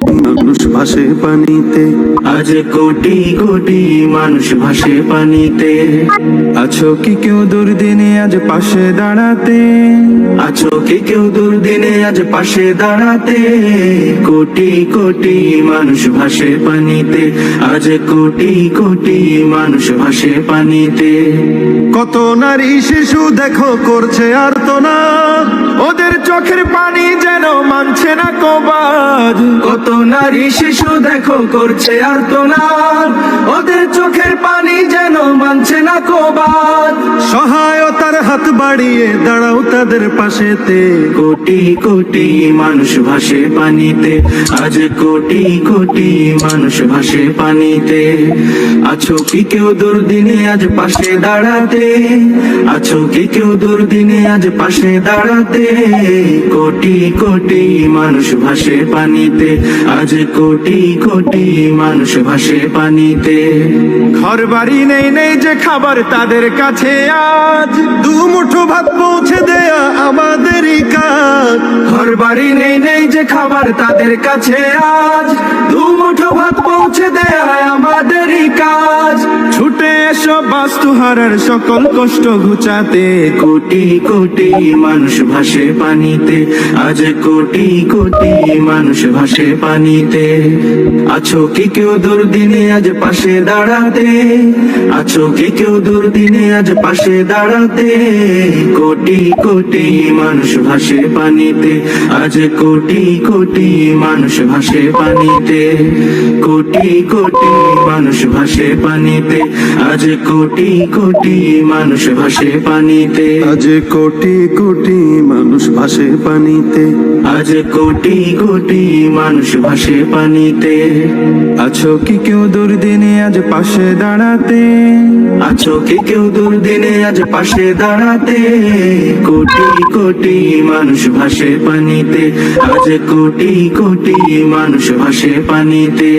মানুষ ভাসে পানিতে, আজ কোটি কোটি মানুষ ভাসে পানিতে। আছো কি কেউ দুর্দিনে আজ পাশে দাঁড়াতে, আছো কি কেউ দুর্দিনে আজ পাশে দাঁড়াতে। কোটি কোটি মানুষ ভাসে পানিতে, আজ কোটি কোটি মানুষ ভাসে পানিতে। কত নারী শিশু দেখো করছে আর্তনাদ, ওদের চোখের পানি যেন মানছে না কবাদ। কত নারী শিশু দেখো করছে আর্তনাদ, ওদের চোখের পানি যেন মানছে না কবাদ। সহায়তার হাত বাড়িয়ে দাঁড়াও তাদের পাশেতে। কোটি কোটি মানুষ ভাসে পানিতে, আজ কোটি কোটি মানুষ ভাসে পানিতে। আছো কি কেউ দুর্দিনে আজ পাশে দাঁড়াতে, আছো কি কেউ দুর্দিনে আজ পাশে দাঁড়াতে। কোটি কোটি মানুষ ভাসে পানিতে, আজ কোটি কোটি মানুষ ভাসে পানিতে। ঘর বাড়ি নেই নেই যে খাবার তাদের কাছে আজ, দু মুঠো ভাত পৌঁছে দেয়া আমাদেরই কাজ। ঘর বাড়ি নেই নেই যে খাবার তাদের কাছে আজ, দু মুঠো ভাত পৌঁছে দেয়া আমাদেরই কাজ। ছুটে এসো বাস্তুহারার সকল কষ্ট ঘুচাতে। কোটি কোটি মানুষ ভাসে পানিতে, আজ কোটি কোটি মানুষ ভাসে পানিতে। আছো কি কেউ দুর্দিনে আজ পাশে দাঁড়াতে, আছো কি কেউ দুর্দিনে আজ পাশে দাঁড়াতে। কোটি কোটি মানুষ ভাসে পানিতে, আজ কোটি কোটি মানুষ ভাসে পানিতে। কোটি কোটি মানুষ ভাসে পানিতে, আজ কোটি কোটি মানুষ ভাসে পানিতে। আজ কোটি কোটি মানুষ ভাসে পানিতে, আজ কোটি কোটি মানুষ ভাসে পানিতে। আছো কি কেউ দুর্দিনে আজ পাশে দাঁড়াতে, আছো কি কেউ দুর্দিনে আজ পাশে দাঁড়াতে। কোটি কোটি মানুষ ভাসে পানিতে, আজ কোটি কোটি মানুষ ভাসে পানিতে।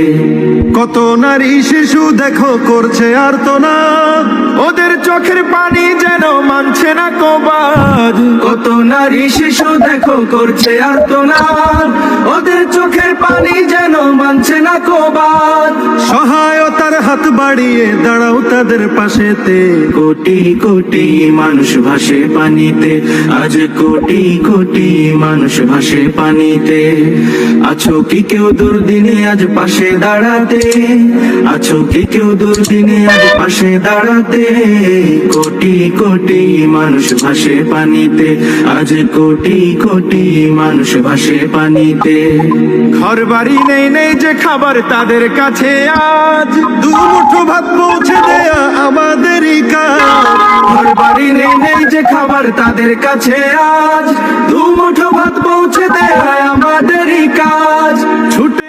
কত নারী শিশু দেখো করছে আর্তনাদ, ওদের চোখের পানি যেন মানছে না কবাদ। কত নারী শিশু দেখো করছে আর্তনাদ, ওদের চোখের পানি যেন মানছে না কবাদ। সহায়তার হাত বাড়িয়ে দাঁড়াও তাদের পাশেতে। কোটি কোটি মানুষ ভাসে পানিতে, আজ কোটি কোটি মানুষ ভাসে পানিতে। আছো কি কেউ দুর্দিনে আজ পাশে দাঁড়াতে, আছো কি কেউ দুর্দিনে আজ পাশে দাঁড়াতে। কোটি কোটি মানুষ ভাসে পানিতে, আজ কোটি কোটি মানুষ ভাসে পানিতে। ঘর বাড়ি নেই নেই যে খাবার তাদের কাছে আজ, দু মুঠো ভাত পৌঁছে দেয়া আমাদেরই কাজ। ঘর বাড়ি নেই নেই যে খাবার তাদের কাছে আজ, দু মুঠো ভাত পৌঁছে দেয়া আমাদেরই কাজ। ছুটে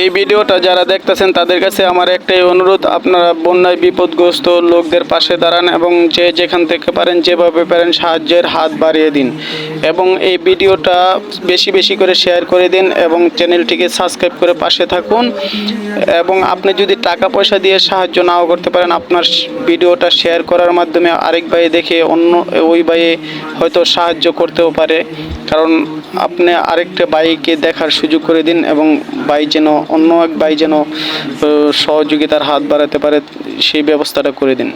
এই ভিডিওটা যারা দেখতেছেন তাদের কাছে আমার একটাই অনুরোধ, আপনারা বন্যায় বিপদগ্রস্ত লোকদের পাশে দাঁড়ান এবং যে যেখান থেকে পারেন যেভাবে পারেন সাহায্যের হাত বাড়িয়ে দিন এবং এই ভিডিওটা বেশি বেশি করে শেয়ার করে দিন এবং চ্যানেলটিকে সাবস্ক্রাইব করে পাশে থাকুন। এবং আপনি যদি টাকা পয়সা দিয়ে সাহায্য নাও করতে পারেন, আপনার ভিডিওটা শেয়ার করার মাধ্যমে আরেক ভাই দেখে অন্য ওই ভাইয়ে হয়তো সাহায্য করতেও পারে। কারণ আপনি আরেকটা ভাইকে দেখার সুযোগ করে দিন এবং ভাই যেন অন্য এক ভাই যেন সহযোগিতার হাত বাড়াতে পারে সেই ব্যবস্থাটা করে দিন।